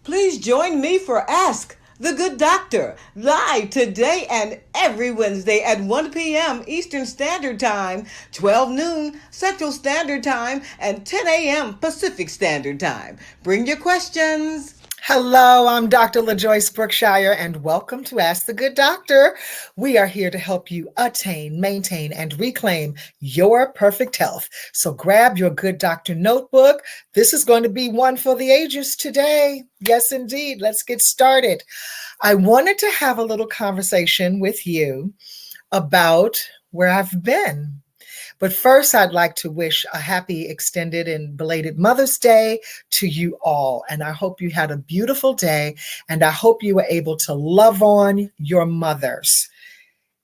Please join me for Ask the Good Doctor, live today and every Wednesday at 1 p.m. Eastern Standard Time, 12 noon Central Standard Time, and 10 a.m. Pacific Standard Time. Bring your questions. Hello, I'm Dr. LaJoyce Brookshire, and welcome to Ask the Good Doctor. We are here to help you attain, maintain, and reclaim your perfect health. So grab your Good Doctor notebook. This is going to be one for the ages today. Yes, indeed. Let's get started. I wanted to have a little conversation with you about where I've been. But first, I'd like to wish a happy, extended, and belated Mother's Day to you all. And I hope you had a beautiful day, and I hope you were able to love on your mothers,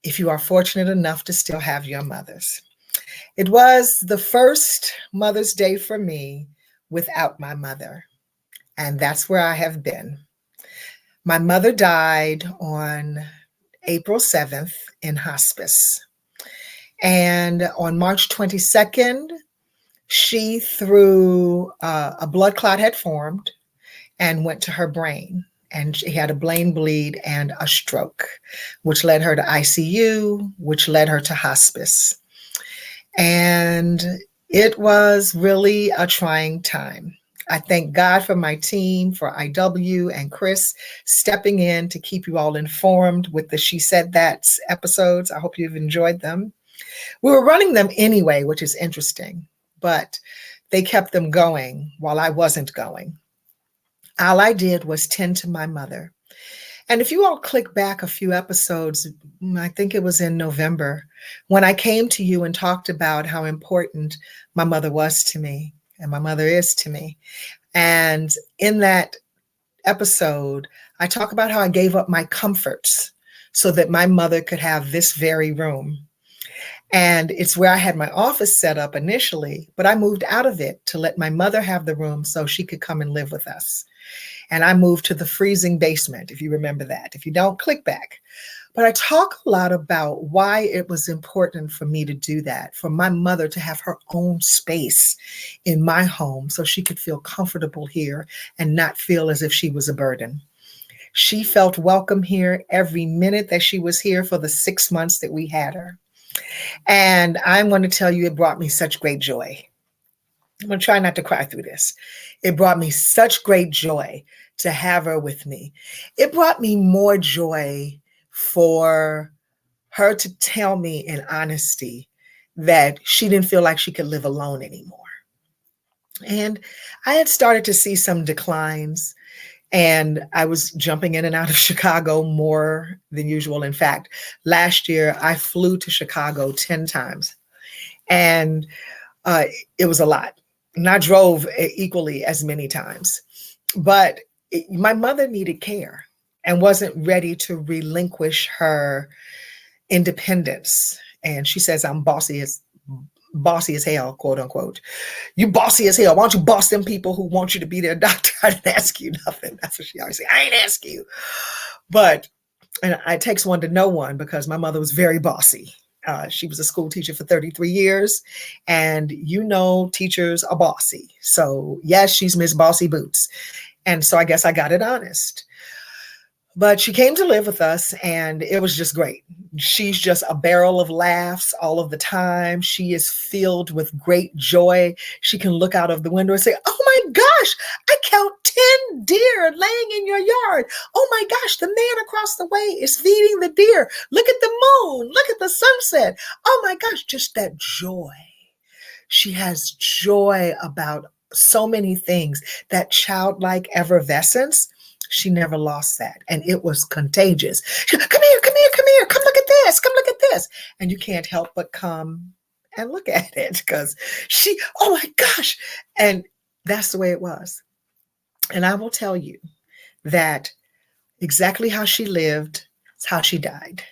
if you are fortunate enough to still have your mothers. It was the first Mother's Day for me without my mother, and that's where I have been. My mother died on April 7th in hospice. And on March 22nd, she, through a blood clot had formed and went to her brain. And she had a brain bleed and a stroke, which led her to ICU, which led her to hospice. And it was really a trying time. I thank God for my team, for IW and Chris stepping in to keep you all informed with the She Said That episodes. I hope you've enjoyed them. We were running them anyway, which is interesting, but they kept them going while I wasn't going. All I did was tend to my mother. And if you all click back a few episodes, I think it was in November, when I came to you and talked about how important my mother was to me and my mother is to me. And in that episode, I talk about how I gave up my comforts so that my mother could have this very room. And it's where I had my office set up initially, but I moved out of it to let my mother have the room so she could come and live with us. And I moved to the freezing basement, if you remember that. If you don't, click back. But I talk a lot about why it was important for me to do that, for my mother to have her own space in my home so she could feel comfortable here and not feel as if she was a burden. She felt welcome here every minute that she was here for the 6 months that we had her. And I'm going to tell you, it brought me such great joy. I'm going to try not to cry through this. It brought me such great joy to have her with me. It brought me more joy for her to tell me in honesty that she didn't feel like she could live alone anymore. And I had started to see some declines. And I was jumping in and out of Chicago more than usual. In fact, last year I flew to Chicago 10 times, and it was a lot. And I drove equally as many times. But my mother needed care and wasn't ready to relinquish her independence. And she says, I'm bossy as hell, quote unquote. You bossy as hell. Why don't you boss them people who want you to be their doctor? I didn't ask you nothing. That's what she always say. I ain't ask you. But and it takes one to know one, because my mother was very bossy. She was a school teacher for 33 years. And teachers are bossy. So yes, she's Miss Bossy Boots. And so I guess I got it honest. But she came to live with us, and it was just great. She's just a barrel of laughs all of the time. She is filled with great joy. She can look out of the window and say, "Oh my gosh, I count 10 deer laying in your yard. Oh my gosh, the man across the way is feeding the deer. Look at the moon. Look at the sunset. Oh my gosh," just that joy. She has joy about so many things. That childlike effervescence, she never lost that. And it was contagious. She, "Come here, come here, come here. Come look at this. Come look at this." And you can't help but come and look at it because she, "Oh my gosh." And that's the way it was. And I will tell you that exactly how she lived is how she died.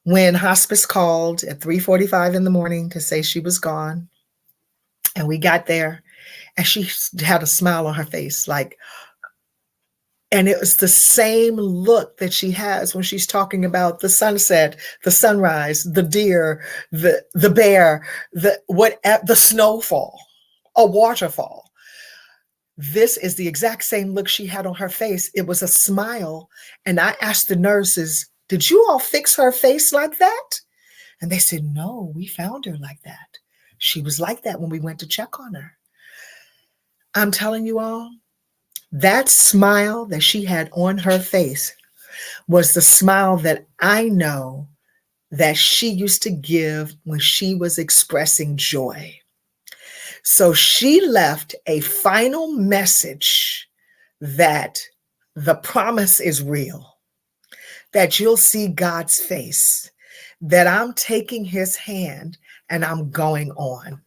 When hospice called at 3:45 in the morning to say she was gone, and we got there, and she had a smile on her face, like, and it was the same look that she has when she's talking about the sunset, the sunrise, the deer, the bear, the snowfall, a waterfall. This is the exact same look she had on her face. It was a smile. And I asked the nurses, "Did you all fix her face like that?" And they said, "No, we found her like that. She was like that when we went to check on her." I'm telling you all, that smile that she had on her face was the smile that I know that she used to give when she was expressing joy. So she left a final message that the promise is real, that you'll see God's face, that I'm taking his hand and I'm going on.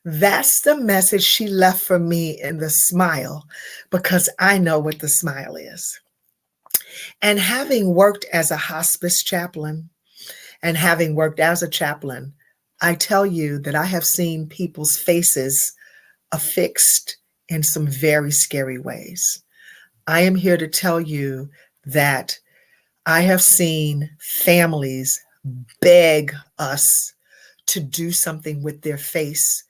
That's the message she left for me in the smile, because I know what the smile is. And having worked as a hospice chaplain and having worked as a chaplain, I tell you that I have seen people's faces affixed in some very scary ways. I am here to tell you that I have seen families beg us to do something with their face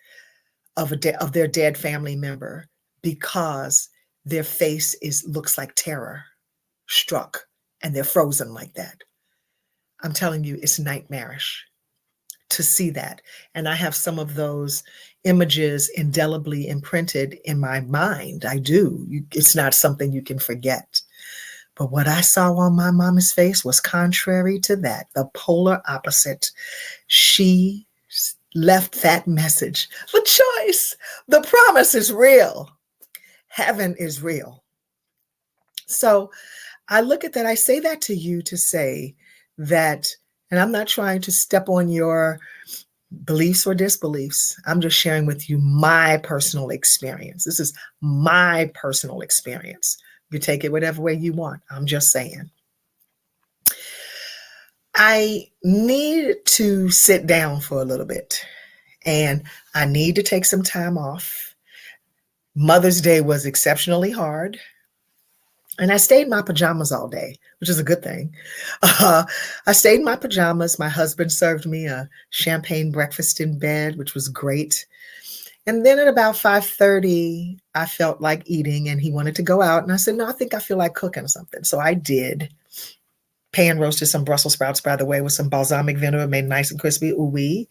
of their dead family member because their face looks like terror struck and they're frozen like that. I'm telling you, it's nightmarish to see that. And I have some of those images indelibly imprinted in my mind. I do. It's not something you can forget. But what I saw on my mama's face was contrary to that, the polar opposite. She left that message. LaJoyce, the promise is real. Heaven is real. So I look at that. I say that to you to say that, and I'm not trying to step on your beliefs or disbeliefs. I'm just sharing with you my personal experience. This is my personal experience. You take it whatever way you want. I'm just saying. I need to sit down for a little bit and I need to take some time off. Mother's Day was exceptionally hard. And I stayed in my pajamas all day, which is a good thing. I stayed in my pajamas. My husband served me a champagne breakfast in bed, which was great. And then at about 5:30, I felt like eating and he wanted to go out. And I said, "No, I think I feel like cooking something." So I did. Pan roasted some Brussels sprouts, by the way, with some balsamic vinegar, made nice and crispy. Ooh-wee.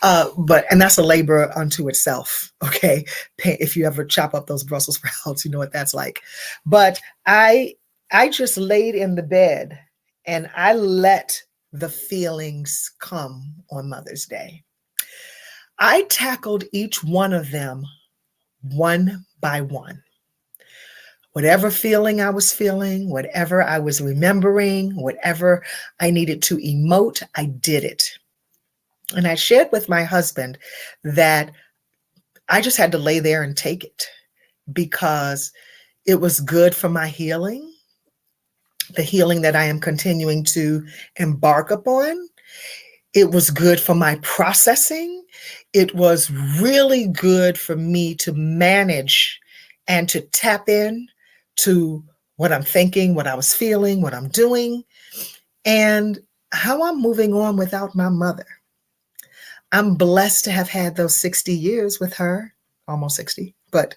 And that's a labor unto itself. Okay. If you ever chop up those Brussels sprouts, you know what that's like. But I just laid in the bed and I let the feelings come on Mother's Day. I tackled each one of them one by one. Whatever feeling I was feeling, whatever I was remembering, whatever I needed to emote, I did it. And I shared with my husband that I just had to lay there and take it because it was good for my healing, the healing that I am continuing to embark upon. It was good for my processing. It was really good for me to manage and to tap in to what I'm thinking, what I was feeling, what I'm doing, and how I'm moving on without my mother. I'm blessed to have had those 60 years with her, almost 60, but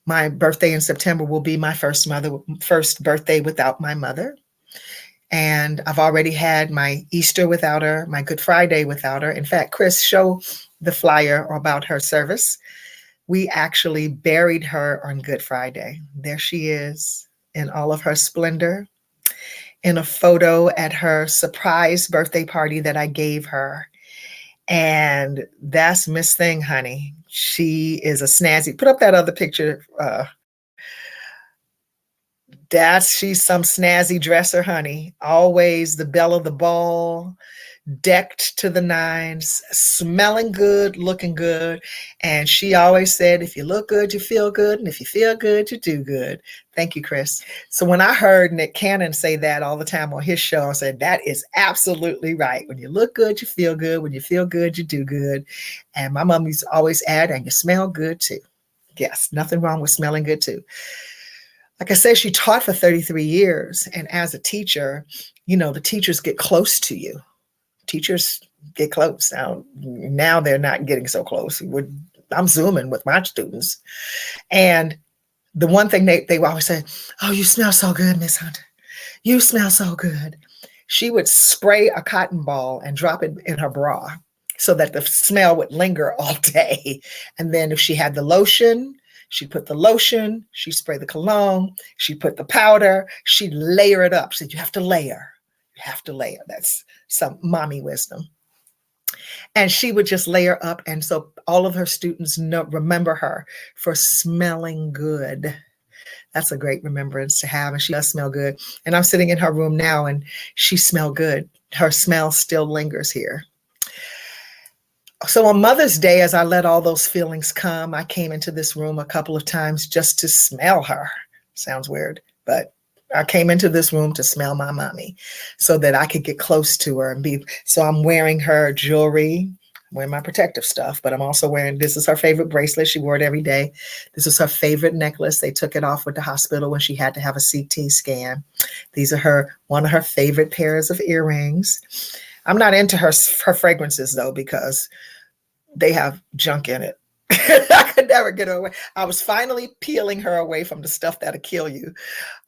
My birthday in September will be my first birthday without my mother. And I've already had my Easter without her, my Good Friday without her. In fact, Chris, show the flyer about her service. We actually buried her on Good Friday. There she is in all of her splendor, in a photo at her surprise birthday party that I gave her. And that's Miss Thing, honey. She is a snazzy. Put up that other picture. She's some snazzy dresser, honey. Always the belle of the ball, decked to the nines, smelling good, looking good. And she always said, if you look good, you feel good. And if you feel good, you do good. Thank you, Chris. So when I heard Nick Cannon say that all the time on his show, I said, that is absolutely right. When you look good, you feel good. When you feel good, you do good. And my mom used to always add, and you smell good too. Yes, nothing wrong with smelling good too. Like I said, she taught for 33 years. And as a teacher, the teachers get close to you. Teachers get close. Now they're not getting so close. I'm Zooming with my students. And the one thing they always say, oh, you smell so good, Miss Hunter. You smell so good. She would spray a cotton ball and drop it in her bra so that the smell would linger all day. And then if she had the lotion, she'd put the lotion, she'd spray the cologne, she'd put the powder, she'd layer it up. She said, you have to layer. You have to layer. That's some mommy wisdom. And she would just layer up. And so all of her students remember her for smelling good. That's a great remembrance to have. And she does smell good. And I'm sitting in her room now and she smelled good. Her smell still lingers here. So on Mother's Day, as I let all those feelings come, I came into this room a couple of times just to smell her. Sounds weird, but I came into this room to smell my mommy so that I could get close to her and so I'm wearing her jewelry, wearing my protective stuff, but I'm also wearing, this is her favorite bracelet. She wore it every day. This is her favorite necklace. They took it off with the hospital when she had to have a CT scan. These are one of her favorite pairs of earrings. I'm not into her fragrances though, because they have junk in it. I could never get her away. I was finally peeling her away from the stuff that'll kill you.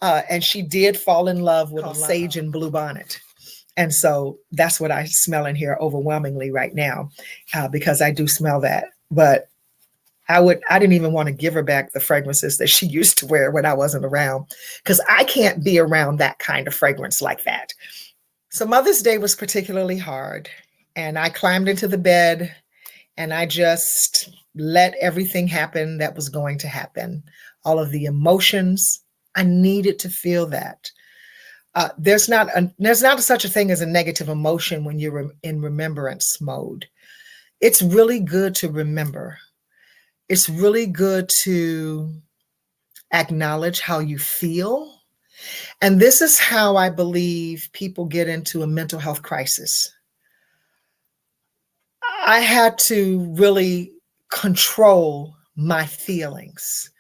And she did fall in love with a sage and blue bonnet. And so that's what I smell in here overwhelmingly right now, because I do smell that. But I didn't even want to give her back the fragrances that she used to wear when I wasn't around, because I can't be around that kind of fragrance like that. So Mother's Day was particularly hard. And I climbed into the bed and I just let everything happen that was going to happen. All of the emotions, I needed to feel that. There's not such a thing as a negative emotion when you're in remembrance mode. It's really good to remember. It's really good to acknowledge how you feel. And this is how I believe people get into a mental health crisis. I had to really control my feelings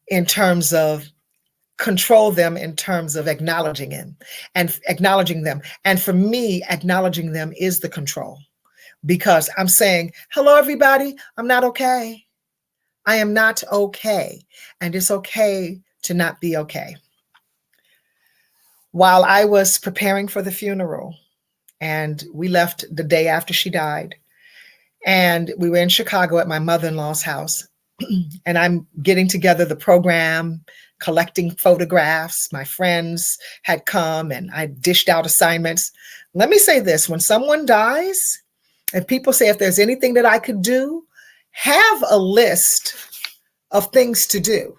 in terms of acknowledging them. And for me, acknowledging them is the control, because I'm saying, hello, everybody, I'm not okay. I am not okay. And it's okay to not be okay. While I was preparing for the funeral, and we left the day after she died, and we were in Chicago at my mother-in-law's house, and I'm getting together the program, collecting photographs. My friends had come and I dished out assignments. Let me say this, when someone dies, and people say, if there's anything that I could do, have a list of things to do.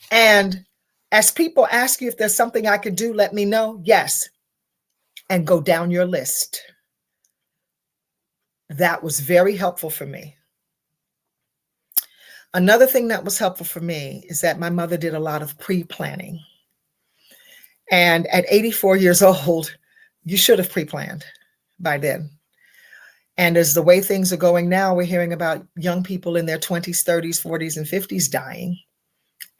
And as people ask you if there's something I could do, let me know. Yes. And go down your list. That was very helpful for me. Another thing that was helpful for me is that my mother did a lot of pre-planning. And at 84 years old, you should have pre-planned by then. And as the way things are going now, we're hearing about young people in their 20s, 30s, 40s, and 50s dying.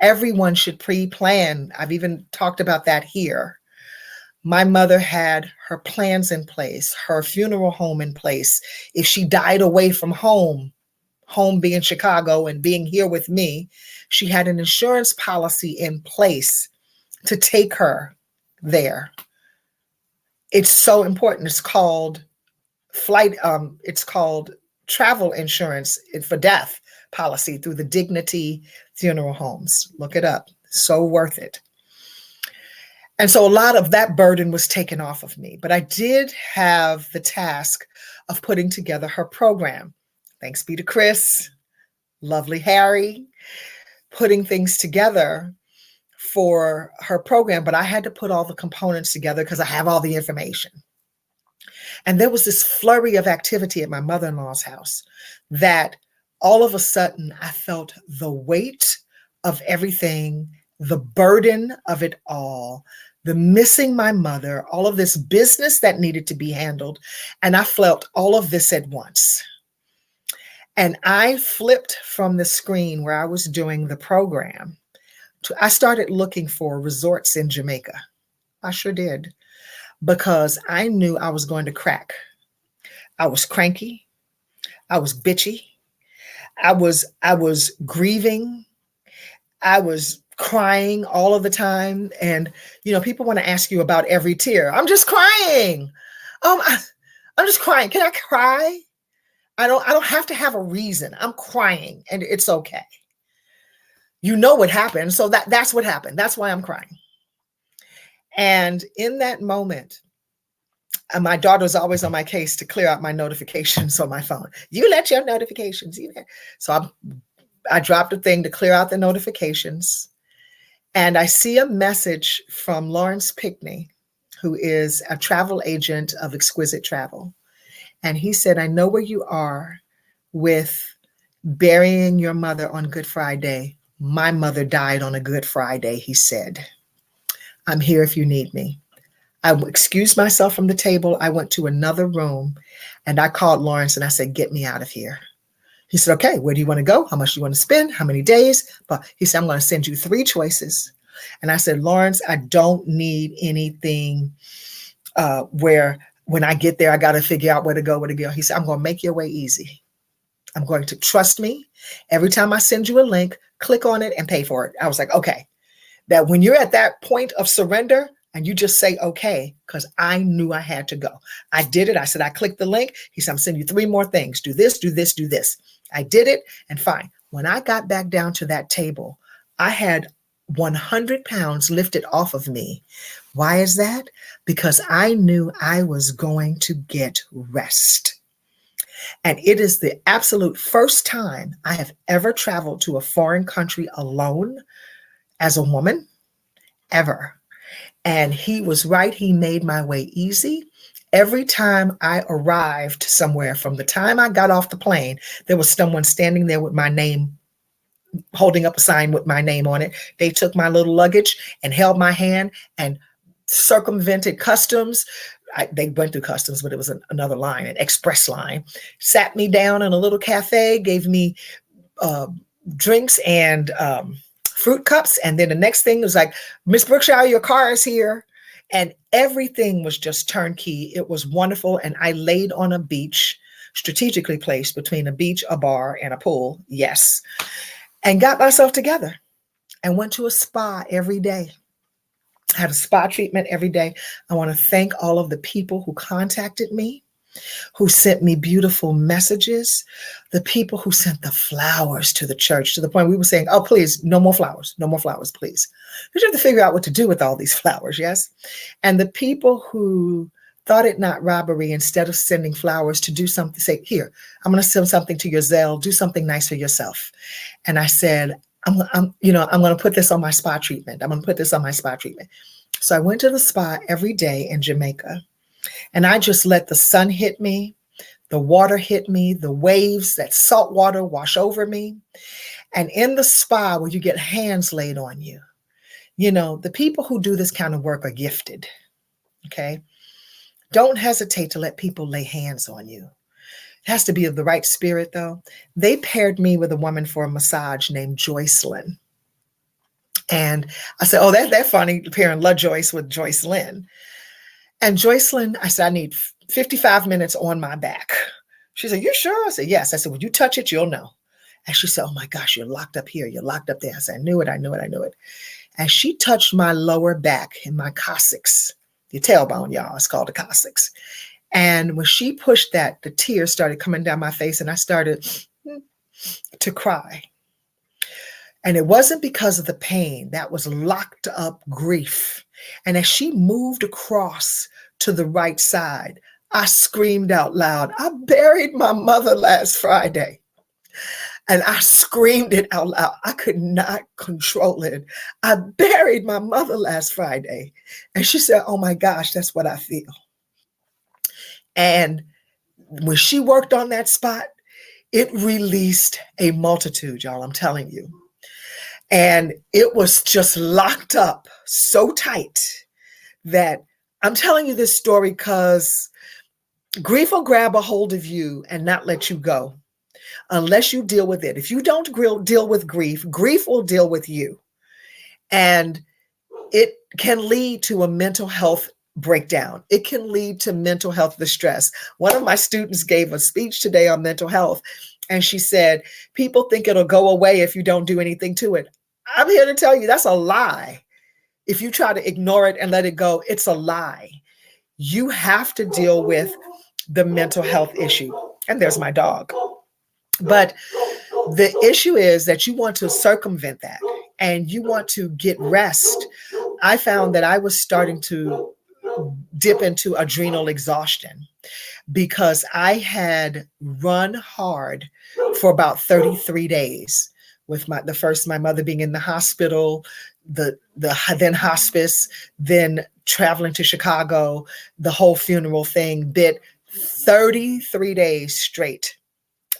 Everyone should pre-plan. I've even talked about that here. My mother had her plans in place, her funeral home in place. If she died away from home, home being Chicago and being here with me, she had an insurance policy in place to take her there. It's so important. It's called it's called travel insurance for death policy through the Dignity Funeral Homes. Look it up. So worth it. And so a lot of that burden was taken off of me, but I did have the task of putting together her program. Thanks be to Chris, lovely Harry, putting things together for her program, but I had to put all the components together because I have all the information. And there was this flurry of activity at my mother-in-law's house that all of a sudden I felt the weight of everything, the burden of it all, the missing my mother, all of this business that needed to be handled. And I felt all of this at once. And I flipped from the screen where I was doing the program I started looking for resorts in Jamaica. I sure did, because I knew I was going to crack. I was cranky. I was bitchy. I was grieving. I was crying all of the time. And, people want to ask you about every tear. I'm just crying. I'm just crying. Can I cry? I don't have to have a reason. I'm crying and it's okay. You know what happened. So that's what happened. That's why I'm crying. And in that moment, my daughter's always on my case to clear out my notifications on my phone. You let your notifications. So I dropped a thing to clear out the notifications. And I see a message from Lawrence Pickney, who is a travel agent of Exquisite Travel. And he said, I know where you are with burying your mother on Good Friday. My mother died on a Good Friday, he said. I'm here if you need me. I excused myself from the table. I went to another room and I called Lawrence and I said, get me out of here. He said, okay, where do you want to go? How much do you want to spend? How many days? But he said, I'm going to send you 3 choices. And I said, Lawrence, I don't need anything where when I get there, I got to figure out where to go. He said, I'm going to make your way easy. I'm going to trust me. Every time I send you a link, click on it and pay for it. I was like, okay, that when you're at that point of surrender and you just say, okay, because I knew I had to go. I did it. I said, I clicked the link. He said, I'm sending you 3 more things. Do this, do this, do this. I did it. And fine. When I got back down to that table, I had 100 pounds lifted off of me. Why is that? Because I knew I was going to get rest. And it is the absolute first time I have ever traveled to a foreign country alone as a woman, ever. And he was right. He made my way easy. Every time I arrived somewhere, from the time I got off the plane, there was someone standing there with my name, holding up a sign with my name on it. They took my little luggage and held my hand and circumvented customs. They went through customs, but it was another line, an express line, sat me down in a little cafe, gave me drinks and fruit cups. And then the next thing was like, Miss Brookshire, your car is here. And everything was just turnkey. It was wonderful. And I laid on a beach, strategically placed between a beach, a bar, and a pool. Yes. And got myself together and went to a spa every day. Had a spa treatment every day. I want to thank all of the people who contacted me, who sent me beautiful messages, the people who sent the flowers to the church, to the point we were saying, oh, please, no more flowers, please. You have to figure out what to do with all these flowers, yes? And the people who thought it not robbery, instead of sending flowers, to do something, say, here, I'm going to send something to your Zelle, do something nice for yourself. And I said, I'm going to put this on my spa treatment. So I went to the spa every day in Jamaica, and I just let the sun hit me, the water hit me, the waves, that salt water wash over me. And in the spa where you get hands laid on you, the people who do this kind of work are gifted. Okay. Don't hesitate to let people lay hands on you. It has to be of the right spirit, though. They paired me with a woman for a massage named Joycelyn. And I said, oh, that's funny, pairing La Joyce with Joycelyn. And Joycelyn, I said, I need 55 minutes on my back. She said, you sure? I said, yes. I said, when you touch it, you'll know. And she said, oh my gosh, you're locked up here. You're locked up there. I said, I knew it. I knew it. I knew it. And she touched my lower back in my coccyx, your tailbone, y'all. It's called the coccyx. And when she pushed that, the tears started coming down my face and I started to cry. And it wasn't because of the pain. That was locked up grief. And as she moved across to the right side, I screamed out loud, I buried my mother last Friday. And I screamed it out loud. I could not control it. I buried my mother last Friday. And she said, oh my gosh, that's what I feel. And when she worked on that spot, it released a multitude, y'all, I'm telling you. And it was just locked up so tight that I'm telling you this story because grief will grab a hold of you and not let you go unless you deal with it. If you don't deal with grief, grief will deal with you. And it can lead to a mental health breakdown. It can lead to mental health distress. One of my students gave a speech today on mental health, and she said, people think it'll go away if you don't do anything to it. I'm here to tell you that's a lie. If you try to ignore it and let it go, it's a lie. You have to deal with the mental health issue. And there's my dog. But the issue is that you want to circumvent that and you want to get rest. I found that I was starting to dip into adrenal exhaustion because I had run hard for about 33 days with my mother being in the hospital, then hospice, then traveling to Chicago, the whole funeral thing. Bit 33 days straight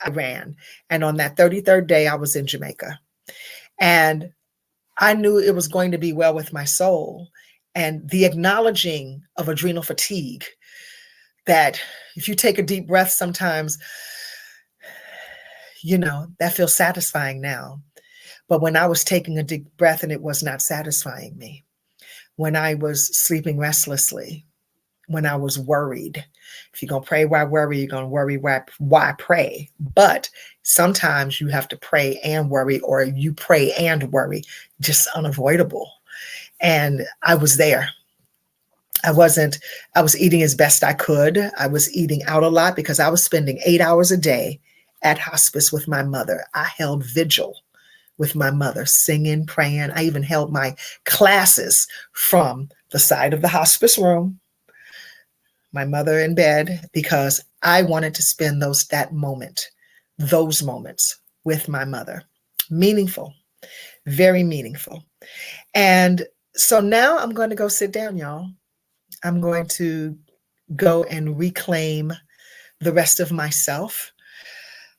I ran. And on that 33rd day, I was in Jamaica. And I knew it was going to be well with my soul. And the acknowledging of adrenal fatigue, that if you take a deep breath sometimes, that feels satisfying now. But when I was taking a deep breath and it was not satisfying me, when I was sleeping restlessly, when I was worried, if you're going to pray why worry, you're going to worry why pray. But sometimes you have to pray and worry, or you pray and worry, just unavoidable. And I was there. I was eating as best I could. I was eating out a lot because I was spending 8 hours a day at hospice with my mother. I held vigil with my mother, singing, praying. I even held my classes from the side of the hospice room, my mother in bed, because I wanted to spend those moments with my mother. Meaningful, very meaningful. And so now I'm going to go sit down, y'all. I'm going to go and reclaim the rest of myself.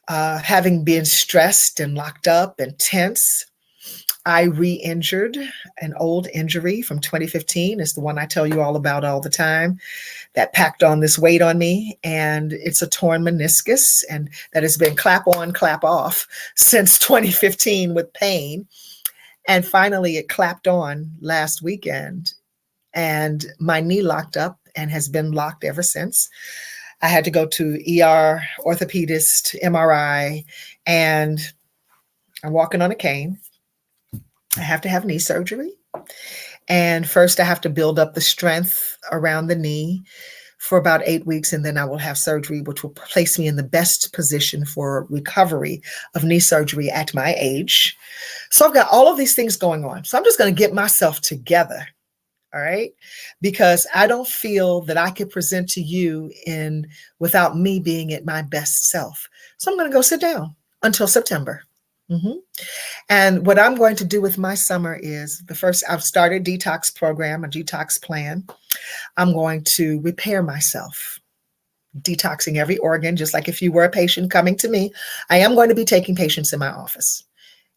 Having been stressed and locked up and tense, I re-injured an old injury from 2015. It's the one I tell you all about all the time that packed on this weight on me. And it's a torn meniscus, and that has been clap on, clap off since 2015 with pain. And finally, it clapped on last weekend, and my knee locked up and has been locked ever since. I had to go to ER, orthopedist, MRI, and I'm walking on a cane. I have to have knee surgery. And first I have to build up the strength around the knee for about 8 weeks. And then I will have surgery, which will place me in the best position for recovery of knee surgery at my age. So I've got all of these things going on. So I'm just going to get myself together. All right. Because I don't feel that I could present to you without me being at my best self. So I'm going to go sit down until September. And what I'm going to do with my summer is I've started a detox program, a detox plan. I'm going to repair myself, detoxing every organ, just like if you were a patient coming to me. I am going to be taking patients in my office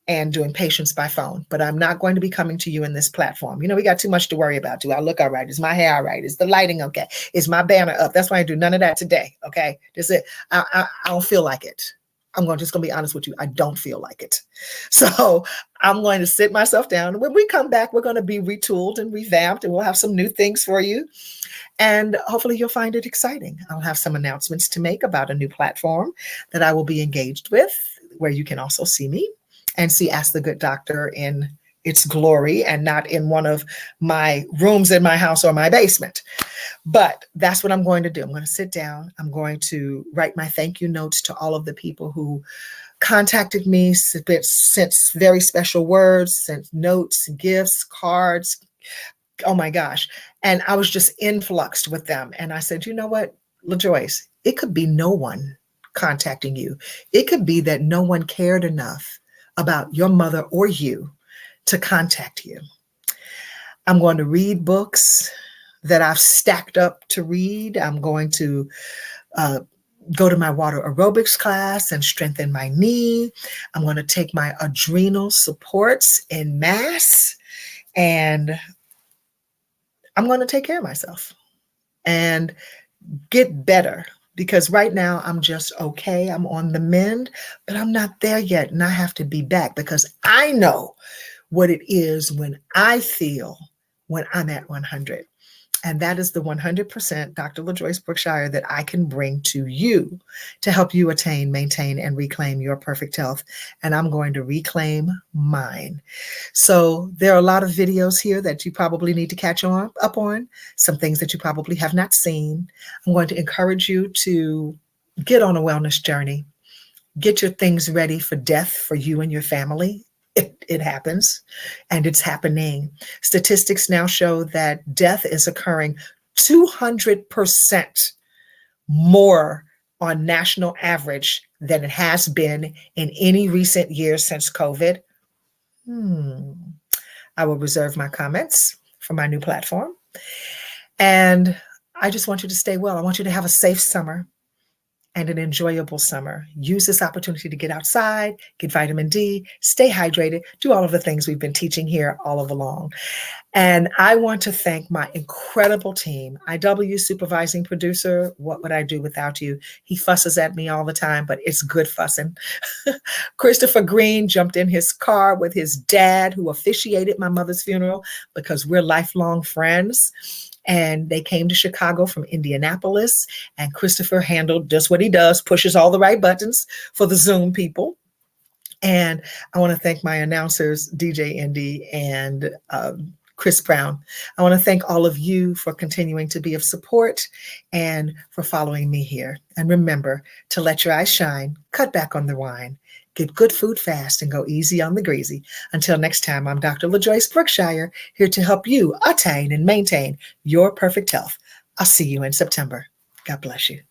and doing patients by phone, but I'm not going to be coming to you in this platform. We got too much to worry about. Do I look all right? Is my hair all right? Is the lighting okay? Is my banner up? That's why I do none of that today. Okay. That's it. I don't feel like it. I'm just going to be honest with you. I don't feel like it. So I'm going to sit myself down. When we come back, we're going to be retooled and revamped, and we'll have some new things for you. And hopefully you'll find it exciting. I'll have some announcements to make about a new platform that I will be engaged with. where you can also see me and see Ask the Good Doctor in its glory and not in one of my rooms in my house or my basement. But that's what I'm going to do. I'm going to sit down. I'm going to write my thank you notes to all of the people who contacted me, sent very special words, sent notes, gifts, cards. Oh my gosh. And I was just influxed with them. And I said, you know what, LaJoyce, it could be no one contacting you. It could be that no one cared enough about your mother or you to contact you. I'm going to read books that I've stacked up to read. I'm going to go to my water aerobics class and strengthen my knee. I'm going to take my adrenal supports in mass, and I'm going to take care of myself and get better, because right now I'm just okay. I'm on the mend, but I'm not there yet. And I have to be back, because I know what it is when I feel when I'm at 100. And that is the 100% Dr. LaJoyce Brookshire that I can bring to you to help you attain, maintain, and reclaim your perfect health. And I'm going to reclaim mine. So there are a lot of videos here that you probably need to catch up on, some things that you probably have not seen. I'm going to encourage you to get on a wellness journey, get your things ready for death for you and your family. It happens, and it's happening. Statistics now show that death is occurring 200% more on national average than it has been in any recent years since COVID. I will reserve my comments for my new platform. And I just want you to stay well. I want you to have a safe summer and an enjoyable summer. Use this opportunity to get outside, get vitamin D, stay hydrated, do all of the things we've been teaching here all of along. And I want to thank my incredible team. IW supervising producer, what would I do without you? He fusses at me all the time, but it's good fussing. Christopher Green jumped in his car with his dad, who officiated my mother's funeral, because we're lifelong friends. And they came to Chicago from Indianapolis, and Christopher handled just what he does, pushes all the right buttons for the Zoom people. And I want to thank my announcers, DJ Indy and Chris Brown. I want to thank all of you for continuing to be of support and for following me here. And remember to let your eyes shine, cut back on the wine, get good food fast, and go easy on the greasy. Until next time, I'm Dr. LaJoyce Brookshire, here to help you attain and maintain your perfect health. I'll see you in September. God bless you.